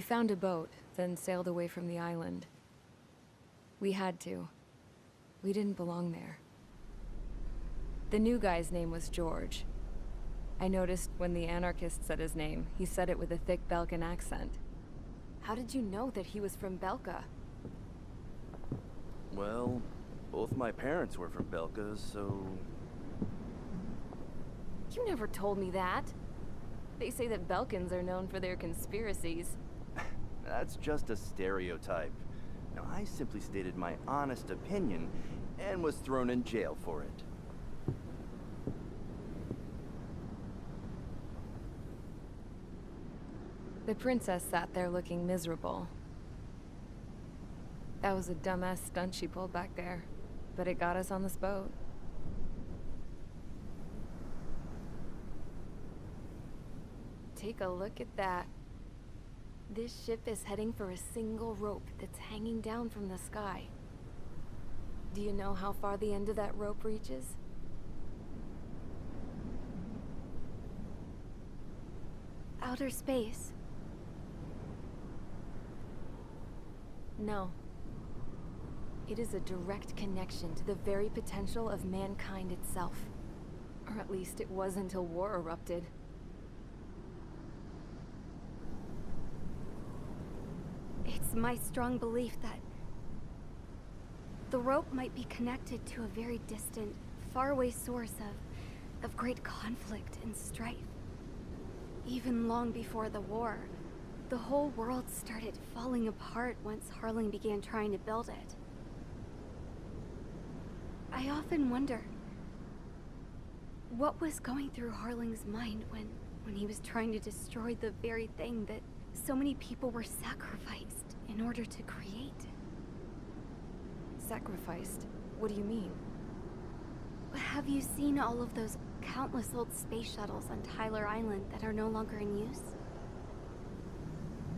We found a boat, then sailed away from the island. We had to. We didn't belong there. The new guy's name was George. I noticed when the anarchist said his name, he said it with a thick Belkan accent. How did you know that he was from Belka? Well, both my parents were from Belka, so... You never told me that. They say that Belkans are known for their conspiracies. That's just a stereotype. Now, I simply stated my honest opinion and was thrown in jail for it. The princess sat there looking miserable. That was a dumbass stunt she pulled back there, but it got us on this boat. Take a look at that. This ship is heading for a single rope that's hanging down from the sky. Do you know how far the end of that rope reaches? Outer space. No. It is a direct connection to the very potential of mankind itself. Or at least it was until war erupted. It's my strong belief that the rope might be connected to a very distant, faraway source of great conflict and strife. Even long before the war, the whole world started falling apart once Harling began trying to build it. I often wonder what was going through Harling's mind when he was trying to destroy the very thing that so many people were sacrificed in order to create. Sacrificed? What do you mean? Have you seen all of those countless old space shuttles on Tyler Island that are no longer in use?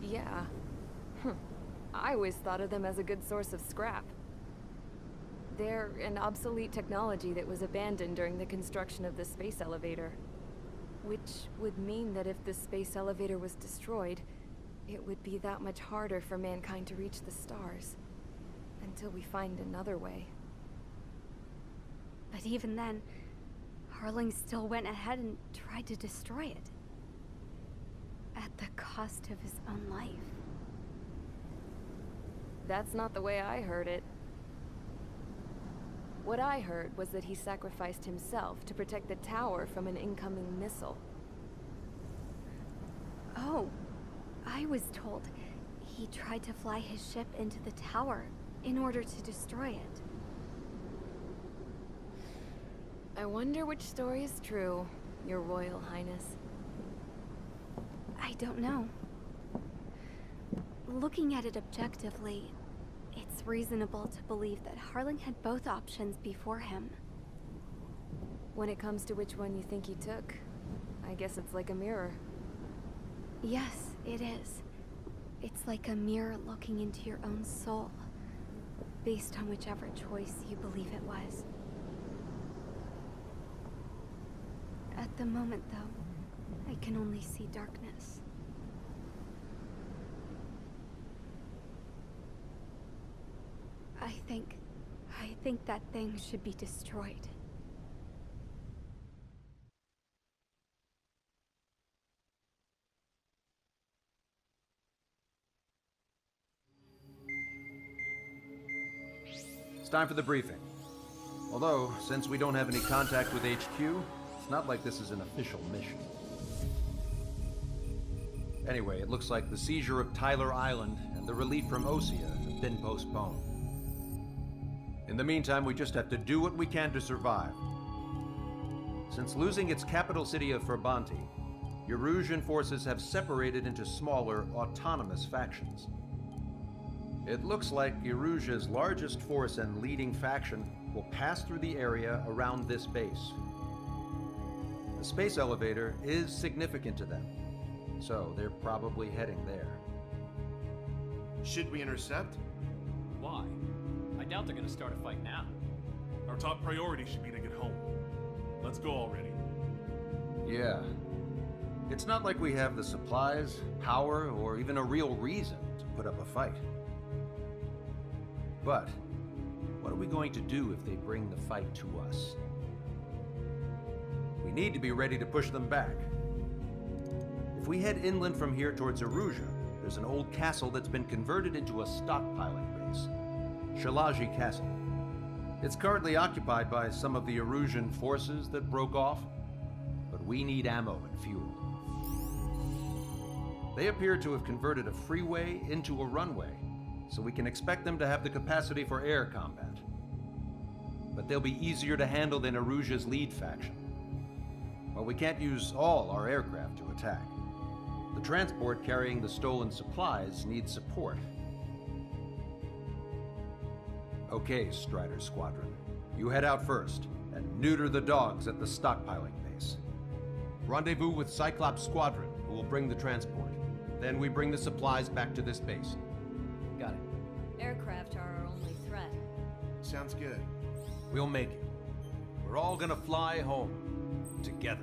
Yeah. I always thought of them as a good source of scrap. They're an obsolete technology that was abandoned during the construction of the space elevator. Which would mean that if the space elevator was destroyed, it would be that much harder for mankind to reach the stars. Until we find another way. But even then, Harling still went ahead and tried to destroy it. At the cost of his own life. That's not the way I heard it. What I heard was that he sacrificed himself to protect the tower from an incoming missile. Oh, I was told he tried to fly his ship into the tower in order to destroy it. I wonder which story is true, Your Royal Highness. I don't know. Looking at it objectively, it's reasonable to believe that Harling had both options before him. When it comes to which one you think he took, I guess it's like a mirror. Yes, it is. It's like a mirror looking into your own soul, based on whichever choice you believe it was. At the moment, though, I can only see darkness. I think that thing should be destroyed. It's time for the briefing. Although, since we don't have any contact with HQ, it's not like this is an official mission. Anyway, it looks like the seizure of Tyler Island and the relief from Osea have been postponed. In the meantime, we just have to do what we can to survive. Since losing its capital city of Ferbanti, Erusian forces have separated into smaller, autonomous factions. It looks like Erusia's largest force and leading faction will pass through the area around this base. The space elevator is significant to them, so they're probably heading there. Should we intercept? Why? I doubt they're gonna start a fight now. Our top priority should be to get home. Let's go already. Yeah. It's not like we have the supplies, power, or even a real reason to put up a fight. But what are we going to do if they bring the fight to us? We need to be ready to push them back. If we head inland from here towards Aruja, there's an old castle that's been converted into a stockpiling base. Shalaji Castle. It's currently occupied by some of the Arusian forces that broke off, but we need ammo and fuel. They appear to have converted a freeway into a runway, so we can expect them to have the capacity for air combat. But they'll be easier to handle than Aruja's lead faction. While we can't use all our aircraft to attack, the transport carrying the stolen supplies needs support. Okay, Strider Squadron. You head out first and neuter the dogs at the stockpiling base. Rendezvous with Cyclops Squadron, who will bring the transport. Then we bring the supplies back to this base. Got it. Aircraft are our only threat. Sounds good. We'll make it. We're all gonna fly home. Together.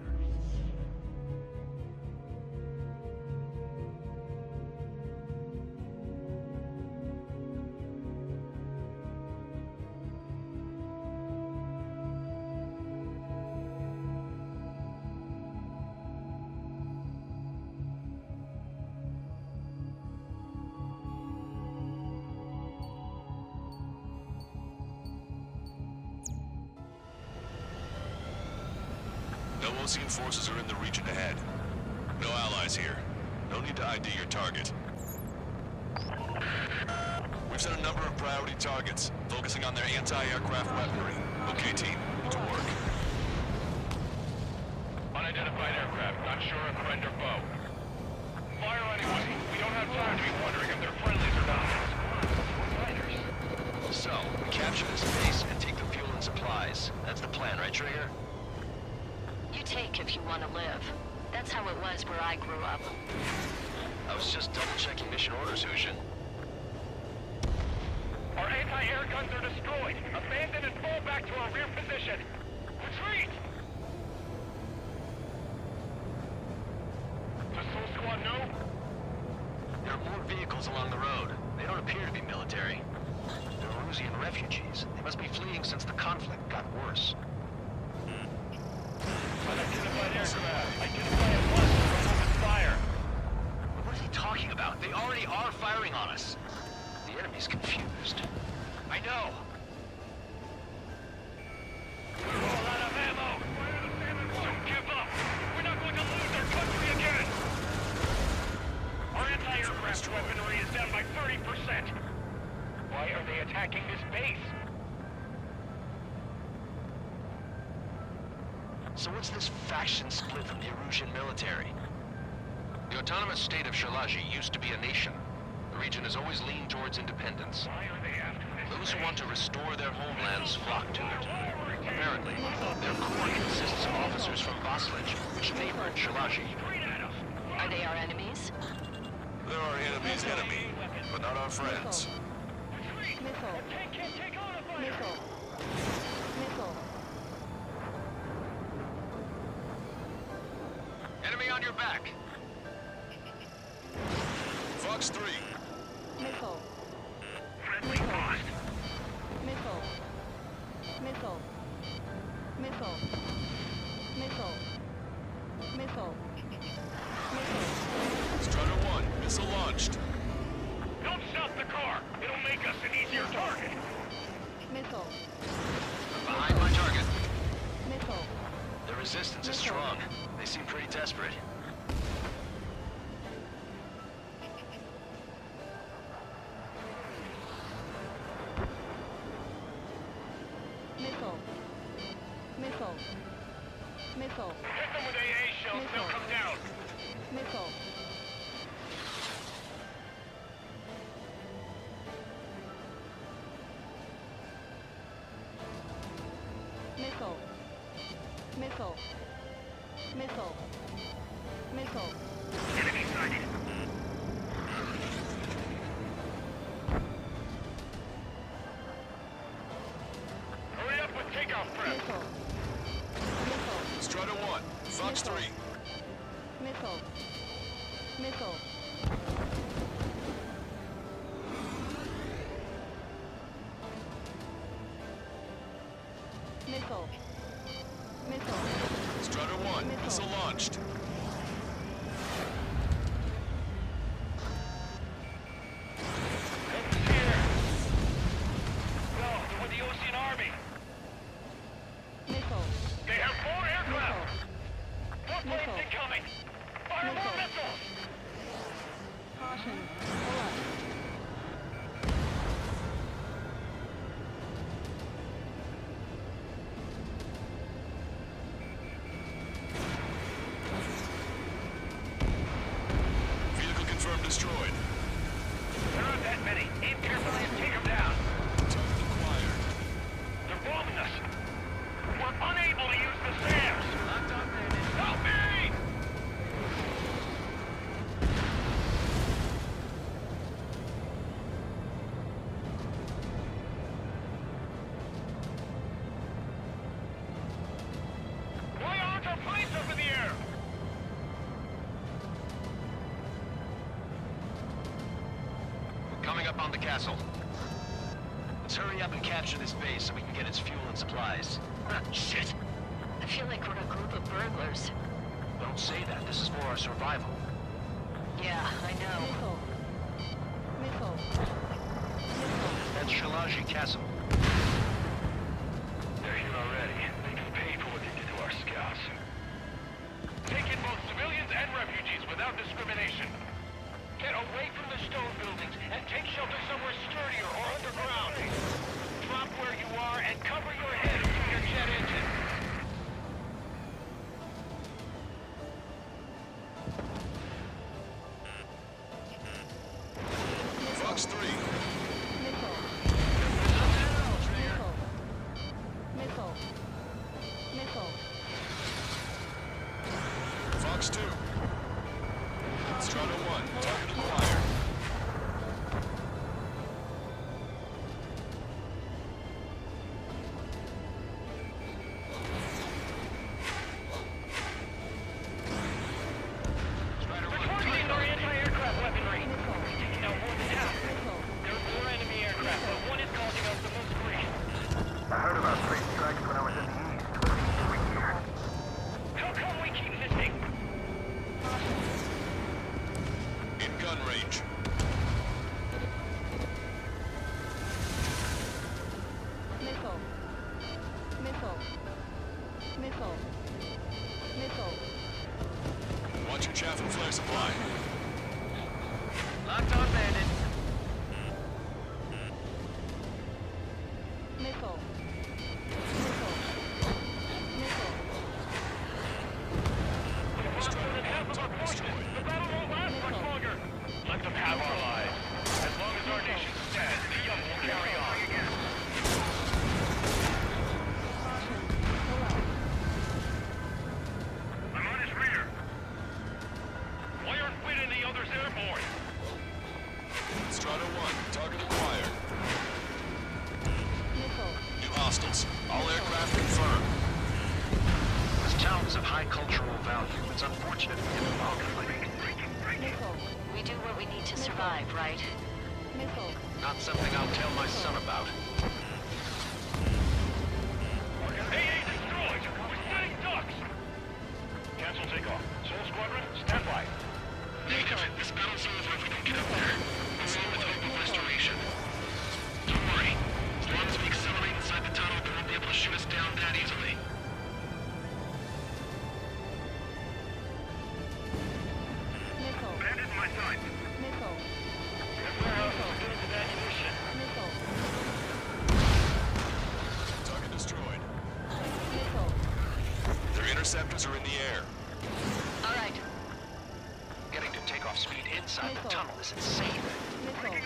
No Osean forces are in the region ahead. No allies here. No need to ID your target. We've set a number of priority targets, focusing on their anti-aircraft weaponry. Okay, team, to work. Unidentified aircraft, not sure if friend or foe. Fire anyway. We don't have time to be wondering if they're friendlies or not. Fighters. So, we capture this base and take the fuel and supplies. That's the plan, right, Trigger? You take if you want to live. That's how it was where I grew up. I was just double-checking mission orders, Hushin. Our anti-air guns are destroyed. Abandon and fall back to our rear position. Retreat! Does Soul Squad know? There are more vehicles along the road. They don't appear to be military. They're Arusian refugees. They must be fleeing since the conflict got worse. Unidentified aircraft. Identify at once and open fire. What is he talking about? They already are firing on us. The enemy's confused. I know. We're all out of ammo. Don't give up. We're not going to lose our country again. Our anti-aircraft weaponry is down by 30%. Why are they attacking this base? So what's this faction split from the Arusian military? The autonomous state of Shalaji used to be a nation. The region has always leaned towards independence. Why are they after this Those who base? want to restore their homelands flock to it. Apparently, their core consists of officers from Vaslage, which neighbored Shalaji. Straight at us. Are they our enemies? They're our enemy's enemy, but not our friends. Missile. Our tank can't take on a fire. Missile. Missile. Enemy on your back! Fox 3, Missile. Friendly lost. Missile. Missile. Missile. Missile. Missile. Missile. Strutter 1, missile launched. Don't stop the car. It'll make us an easier target. Missile. Behind my target. Missile. The resistance is strong. They seem pretty desperate. Missile. Missile. Missile. Hit them with AA shells, they'll come down. Missile. Missile. Missile. Missile. Missile. Enemy sighted. Hurry up with takeoff prep. Missile. Missile. Strutter 1, Fox 3. Missile. Missile. Missile. Missile. Strider 1, missile launched. It's here. Go, they're with the Ocean Army. Missile. They have 4 aircraft. Missile. 4 planes Missile. incoming. Fire more Missile. missiles. Caution. Pull up. Vehicle confirmed destroyed. There aren't that many. Aim carefully and take them down. Target acquired. They're bombing us. We're unable to use the SAMs. Help me! Why aren't our planes up in the air? We're coming up on the castle. Let's hurry up and capture this base so we can get its fuel and supplies. Shit! I feel like we're a group of burglars. Don't say that. This is for our survival. Yeah, I know. Missile. Missile. Missile. That's Shalaji Castle. They're here already. They can pay for what they did to our scouts. Take in both civilians and refugees without discrimination. Get away from the stone buildings and take shelter somewhere sturdier or underground. Drop where you are and cover your head through your jet engine. Fox 3. Missile. Missile. Missile. Fox 2. Strider 1, target acquired. Strider They're 1, targeting our anti-aircraft weaponry. Missile. Taking out more than half. Missile. There are 4 enemy aircraft, but one is causing us the most grief. I heard about 3 strikes when I was in the East. What keeps we here? How come we keep missing? In gun range. Missile. Missile. Missile. Missile. Watch your chaff and flare supply. locked on bandit. Missile. Missile. Missile. We've lost more than half of our forces. The battle won't last much longer. Let them have our lives. As long as our nation stands, the young will carry on. Caution. Pull up. I'm on his rear. Why aren't Witt and the others airborne? Strider 1, target acquired. Missile. New hostiles. All aircraft confirmed. This town is of high cultural value. It's unfortunate we get involved in it. Missile. We do what we need to survive, right? Missile. Not something I'll tell my son about. AA destroyed! We're setting ducks! Cancel takeoff. Soul Squadron, stand by. Negative. This battle's over if we don't get up there. It's all with hope of restoration. Don't worry. As long as we accelerate inside the tunnel, they won't be able to shoot us down that easily. Missile. Bandit in my sight. Missile. That warehouse is filled with ammunition. Missile. Target destroyed. Missile. Their interceptors are in the air. All right. Getting to takeoff speed inside the Missile. tunnel is insane. Missile.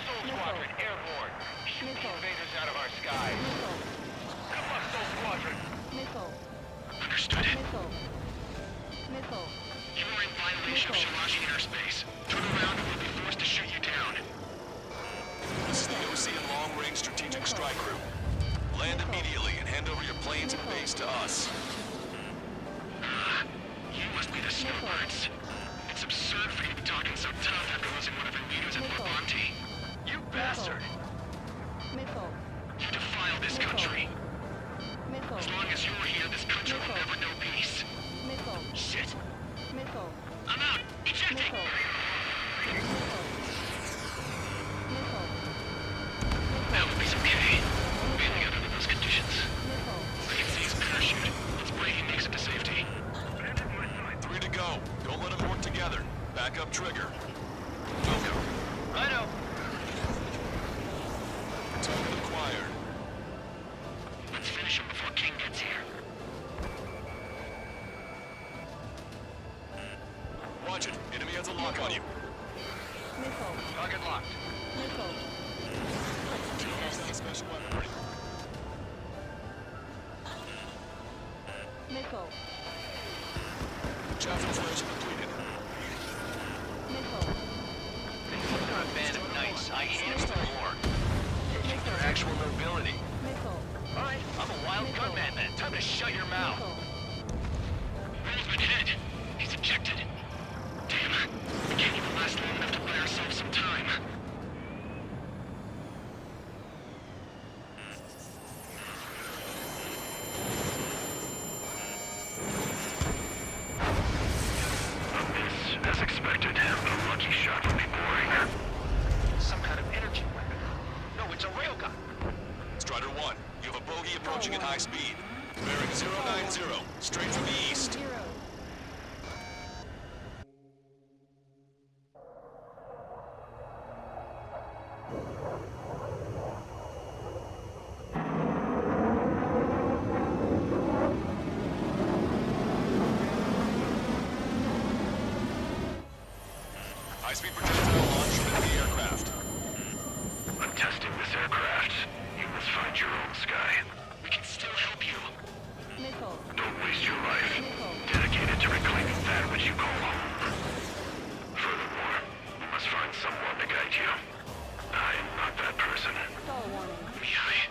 Soul Squadron, airborne. Shoot the Missile. invaders out of our skies. Missile. Good luck, Soul Squadron. Missile. Understood. Missile. Missile. You are in violation of Shalaji airspace. Turn around and we'll be forced to shoot you down. This is the Ocean Long-Range Strategic Strike Group. Land immediately and hand over your planes and base to us. You must be the Just no words. It's absurd for you to be talking so tough after losing one of your leaders at Levante. You bastard! You defile this country. As long as you're here, this country will never know peace. Shit! I'm out! Ejecting! I hope he's okay. Bailing out under those conditions. I can see his parachute. Let's pray he makes it to safety. 3 to go. Don't let them work together. Back up trigger. Welcome. Righto. Target acquired. Let's finish him before King gets here. Watch it. Enemy has a lock on you. Target locked. Let's do this. Special weapon ready. Chaff inflation completed. They're a band of knights. I hate them more. They think they're actual nobility. Alright, I'm a wild gunman then. Time to shut your mouth. Roll's been hit. He's ejected. Damn. We can't even last long enough to buy ourselves some time. As expected, but a lucky shot would be boring. Some kind of energy weapon. No, it's a railgun. Strider 1, you have a bogey approaching at high speed. Bearing 090, straight from the east. High-speed projectile launch from the aircraft. I'm testing this aircraft. You must find your own sky. We can still help you. Don't waste your life. Dedicated to reclaiming that which you call home. Furthermore, you must find someone to guide you. I am not that person. Mihai.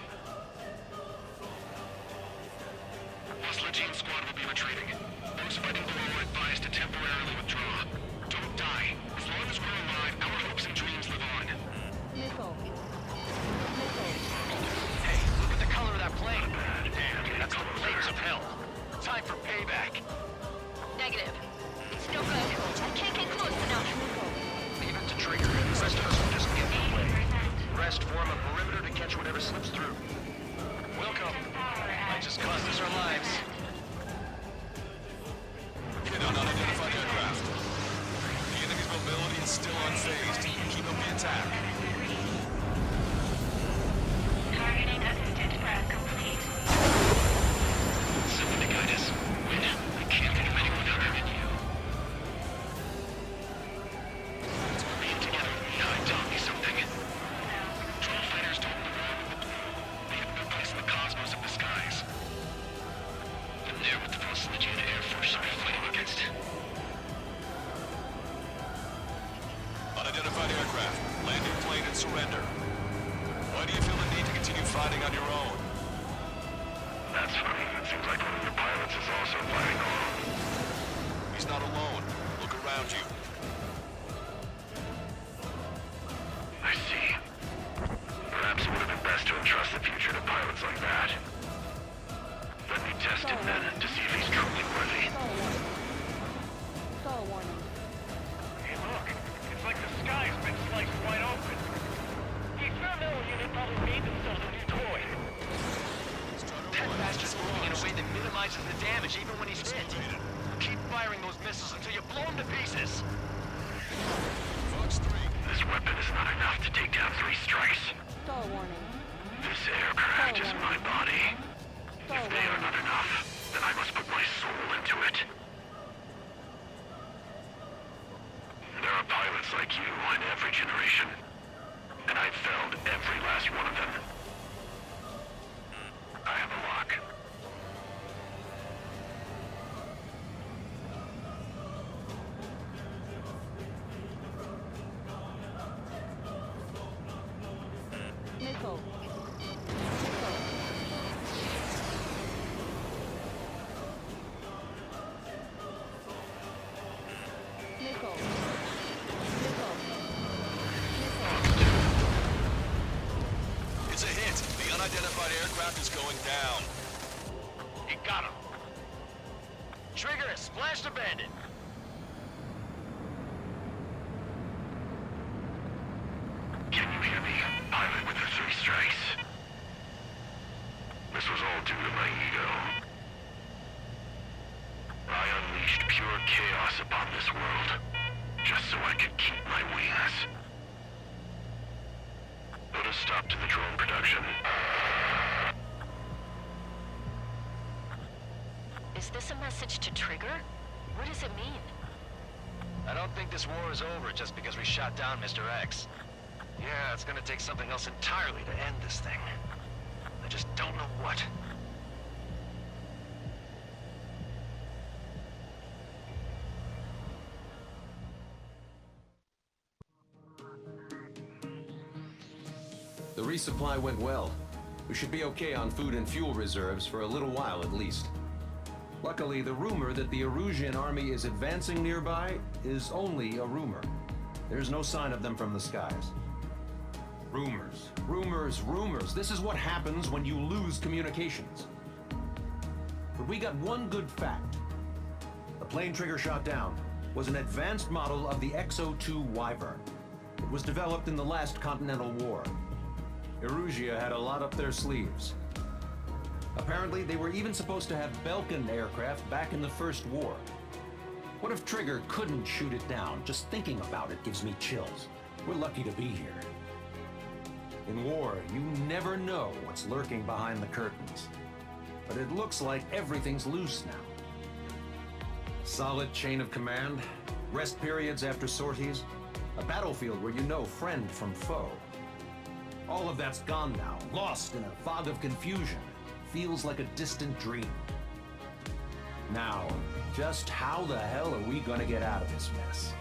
Lost Legion squad will be retreating. Those fighting below are advised to temporarily withdraw. Don't die. As long as we're alive, our hopes and dreams live on. Hey, look at the color of that plane. Damn, that's the flames of hell. Time for payback. Negative. It's no good. I can't get close enough. Leave it to trigger. The rest of us will just get in the way. Rest form a perimeter to catch whatever slips through. Welcome. Might just cost us our lives. Hit on unidentified aircraft. The enemy's mobility is still unfazed. Keep up the attack. Targeting assisted prep complete. Someone to guide us. Wait, I can't think of anyone other than you. Being together with Mihai taught me something. Drone fighters don't belong with the blue. They have no place in the cosmos of the skies. I'm there with the Lost Legion Air Force should be fighting against. Unidentified aircraft. Landing plane and surrender. Why do you feel the need to continue fighting on your own? That's funny. It seems like one of your pilots is also fighting alone. He's not alone. Look around you. I see. Perhaps it would have been best to entrust the future to pilots like that. Let me test him then to see if he's truly worthy. Hey, look. It's like the sky's been sliced wide open. The experimental unit probably made themselves a new toy. That bastard's moving in a way that minimizes the damage even when he's hit. Keep firing those missiles until you blow him to pieces. Fox 3. This weapon is not enough to take down 3 strikes. This aircraft is my body. If they are not enough, then I must put my soul into it. There are pilots like you in every generation, and I've felled every last one of them. I have a lock. aircraft is going down. You got him. Trigger has splashed a bandit. Can you hear me, pilot with the 3 strikes? This was all due to my ego. I unleashed pure chaos upon this world, just so I could keep my wings. Put a stop to the drone production. Is this a message to Trigger? What does it mean? I don't think this war is over just because we shot down Mr. X. Yeah, it's gonna take something else entirely to end this thing. I just don't know what. The resupply went well. We should be okay on food and fuel reserves for a little while at least. Luckily, the rumor that the Erusian army is advancing nearby is only a rumor. There's no sign of them from the skies. Rumors, rumors, rumors. This is what happens when you lose communications. But we got one good fact. The plane Trigger shot down was an advanced model of the XO-2 Wyvern. It was developed in the last Continental War. Erusia had a lot up their sleeves. Apparently, they were even supposed to have Belkin aircraft back in the First War. What if Trigger couldn't shoot it down? Just thinking about it gives me chills. We're lucky to be here. In war, you never know what's lurking behind the curtains. But it looks like everything's loose now. Solid chain of command, rest periods after sorties, a battlefield where you know friend from foe. All of that's gone now, lost in a fog of confusion. Feels like a distant dream. Now, just how the hell are we gonna get out of this mess?